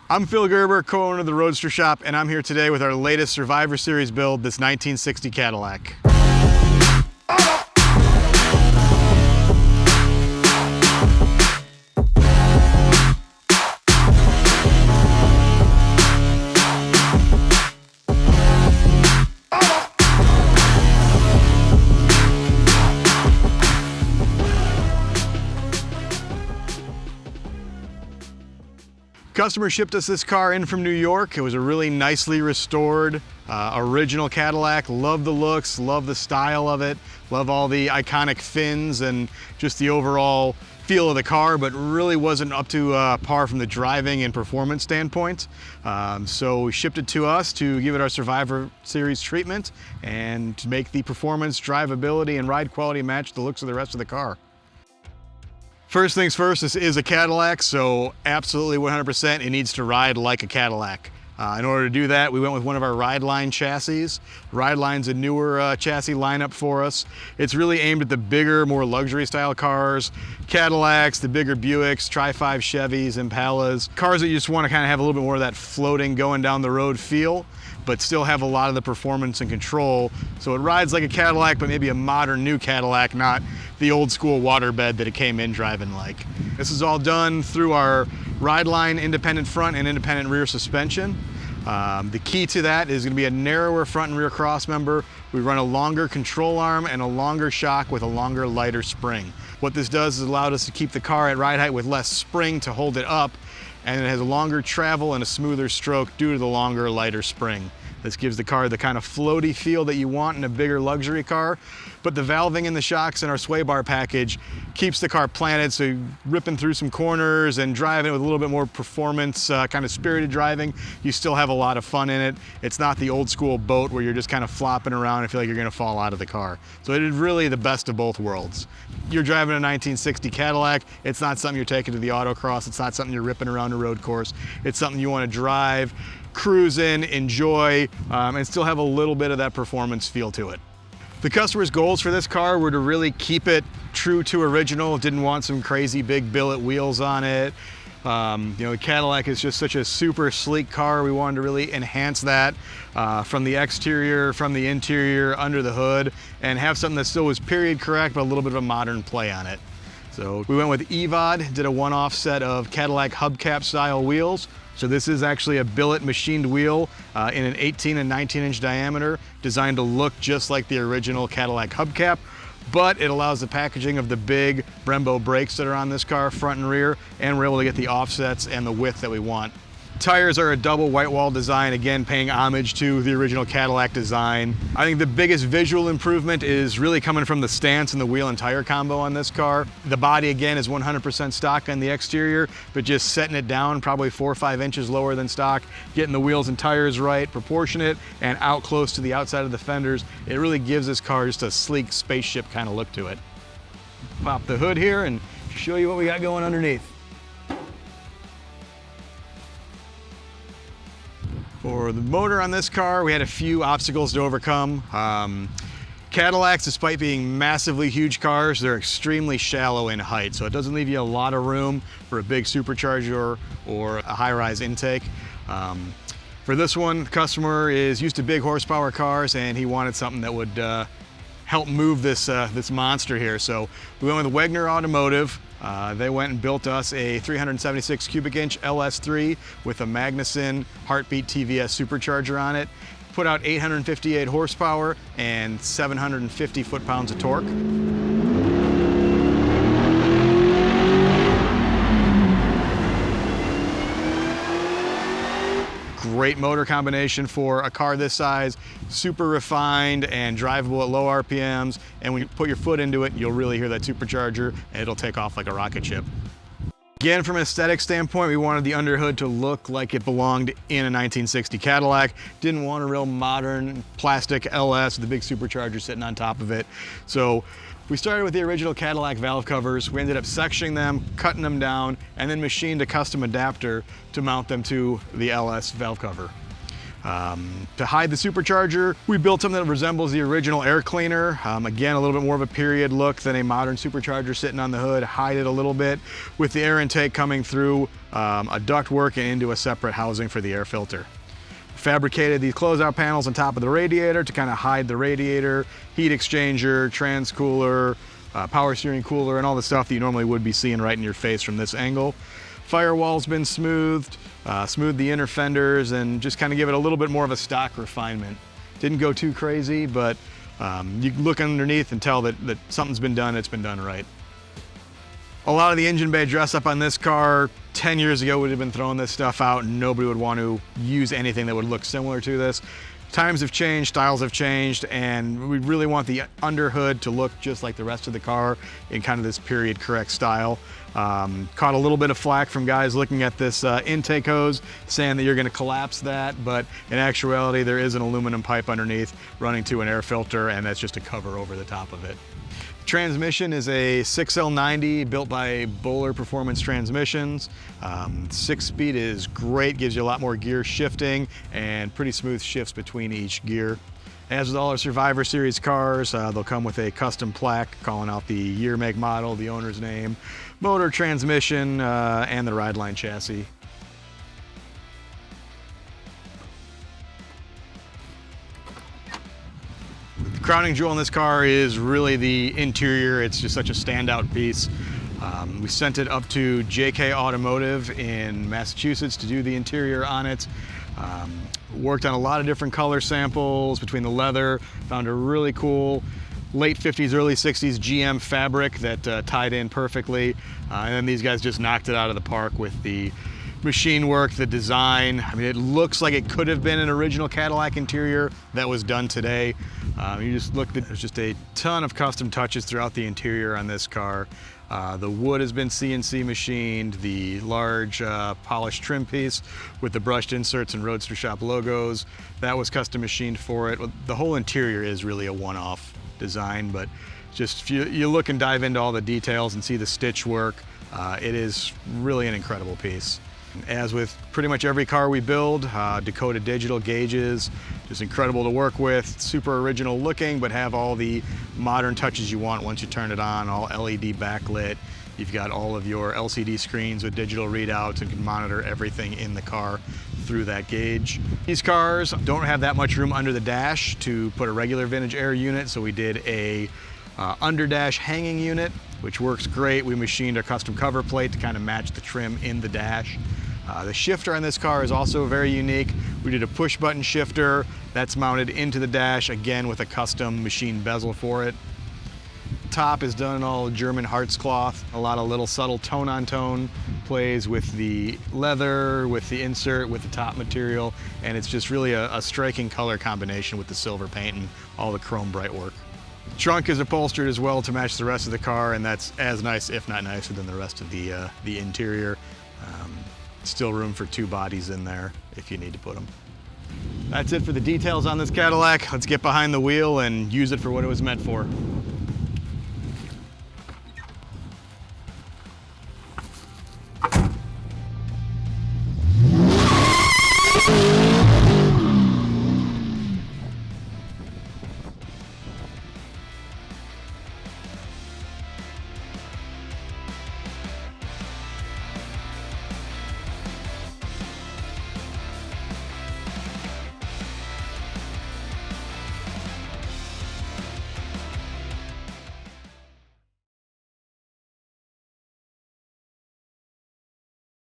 I'm Phil Gerber, co-owner of the Roadster Shop, and I'm here today with our latest Survivor Series build, this 1960 Cadillac. Customer shipped us this car in from New York. It was a really nicely restored, original Cadillac. Love the looks, love the style of it, love all the iconic fins and just the overall feel of the car, but really wasn't up to par from the driving and performance standpoint. So we shipped it to us to give it our Survivor Series treatment and to make the performance, drivability, and ride quality match the looks of the rest of the car. First things first, this is a Cadillac, so absolutely 100% it needs to ride like a Cadillac. In order to do that, we went with one of our RideLine chassis. RideLine's a newer chassis lineup for us. It's really aimed at the bigger, more luxury style cars, Cadillacs, the bigger Buicks, Tri-5 Chevys, Impalas, cars that you just want to kind of have a little bit more of that floating, going down the road feel, but still have a lot of the performance and control. So it rides like a Cadillac, but maybe a modern new Cadillac, not the old school waterbed that it came in driving like. This is all done through our RideLine independent front and independent rear suspension. The key to that is going to be a narrower front and rear cross member. We run a longer control arm and a longer shock with a longer, lighter spring. What this does is allowed us to keep the car at ride height with less spring to hold it up, and it has a longer travel and a smoother stroke due to the longer, lighter spring. This gives the car the kind of floaty feel that you want in a bigger luxury car, but the valving in the shocks and our sway bar package keeps the car planted, so you're ripping through some corners and driving it with a little bit more performance, kind of spirited driving. You still have a lot of fun in it. It's not the old school boat where you're just kind of flopping around and feel like you're gonna fall out of the car. So it is really the best of both worlds. You're driving a 1960 Cadillac. It's not something you're taking to the autocross. It's not something you're ripping around a road course. It's something you want to drive, cruise in, enjoy, and still have a little bit of that performance feel to it. The customer's goals for this car were to really keep it true to original. Didn't want some crazy big billet wheels on it. The Cadillac is just such a super sleek car. We wanted to really enhance that from the exterior, from the interior, under the hood, and have something that still was period correct, but a little bit of a modern play on it. So we went with Evod, did a one-off set of Cadillac hubcap style wheels. So this is actually a billet machined wheel in an 18 and 19 inch diameter, designed to look just like the original Cadillac hubcap, but it allows the packaging of the big Brembo brakes that are on this car, front and rear, and we're able to get the offsets and the width that we want. Tires are a double white wall design, again paying homage to the original Cadillac design. I think the biggest visual improvement is really coming from the stance and the wheel and tire combo on this car. The body again is 100% stock on the exterior, but just setting it down probably 4 or 5 inches lower than stock, getting the wheels and tires right, proportionate, and out close to the outside of the fenders. It really gives this car just a sleek spaceship kind of look to it. Pop the hood here and show you what we got going underneath. For the motor on this car, we had a few obstacles to overcome. Cadillacs, despite being massively huge cars, they're extremely shallow in height, so it doesn't leave you a lot of room for a big supercharger or a high-rise intake. For this one, the customer is used to big horsepower cars, and he wanted something that would help move this monster here. So we went with Wagner Automotive. They went and built us a 376 cubic inch LS3 with a Magnuson Heartbeat TVS supercharger on it. Put out 858 horsepower and 750 foot-pounds of torque. Great motor combination for a car this size, super refined and drivable at low RPMs, and when you put your foot into it, you'll really hear that supercharger and it'll take off like a rocket ship. Again, from an aesthetic standpoint, we wanted the underhood to look like it belonged in a 1960 Cadillac. Didn't want a real modern plastic LS with a big supercharger sitting on top of it. So we started with the original Cadillac valve covers. We ended up sectioning them, cutting them down, and then machined a custom adapter to mount them to the LS valve cover. To hide the supercharger, we built something that resembles the original air cleaner. Again, a little bit more of a period look than a modern supercharger sitting on the hood. Hide it a little bit with the air intake coming through a ductwork and into a separate housing for the air filter. Fabricated these closeout panels on top of the radiator to kind of hide the radiator, heat exchanger, transcooler, power steering cooler, and all the stuff that you normally would be seeing right in your face from this angle. Firewall's been smoothed, smoothed the inner fenders, and just kind of give it a little bit more of a stock refinement. Didn't go too crazy, but you can look underneath and tell that something's been done, it's been done right. A lot of the engine bay dress up on this car 10 years ago would have been throwing this stuff out, and nobody would want to use anything that would look similar to this. Times have changed, styles have changed, and we really want the underhood to look just like the rest of the car in kind of this period correct style. Caught a little bit of flack from guys looking at this intake hose saying that you're going to collapse that, but in actuality there is an aluminum pipe underneath running to an air filter, and that's just a cover over the top of it. Transmission is a 6L90 built by Bowler Performance Transmissions. 6-speed is great, gives you a lot more gear shifting and pretty smooth shifts between each gear. As with all our Survivor Series cars, they'll come with a custom plaque calling out the year, make, model, the owner's name, motor, transmission, and the RideLine chassis. Crowning jewel in this car is really the interior. It's just such a standout piece. We sent it up to JK Automotive in Massachusetts to do the interior on it. Worked on a lot of different color samples between the leather, found a really cool late 50s, early 60s GM fabric that tied in perfectly. And then these guys just knocked it out of the park with the machine work, the design. I mean, it looks like it could have been an original Cadillac interior that was done today. You just look, there's just a ton of custom touches throughout the interior on this car. The wood has been CNC machined, the large polished trim piece with the brushed inserts and Roadster Shop logos, that was custom machined for it. The whole interior is really a one-off design, but just if you look and dive into all the details and see the stitch work, it is really an incredible piece. As with pretty much every car we build, Dakota digital gauges, just incredible to work with, super original looking, but have all the modern touches you want once you turn it on, all LED backlit. You've got all of your LCD screens with digital readouts and can monitor everything in the car through that gauge. These cars don't have that much room under the dash to put a regular vintage air unit, so we did a under dash hanging unit, which works great. We machined a custom cover plate to kind of match the trim in the dash. The shifter on this car is also very unique. We did a push button shifter that's mounted into the dash, again with a custom machined bezel for it. Top is done in all German Hartz cloth. A lot of little subtle tone-on-tone plays with the leather, with the insert, with the top material, and it's just really a striking color combination with the silver paint and all the chrome bright work. Trunk is upholstered as well to match the rest of the car, and that's as nice, if not nicer, than the rest of the interior. Still room for 2 bodies in there if you need to put them. That's it for the details on this Cadillac. Let's get behind the wheel and use it for what it was meant for.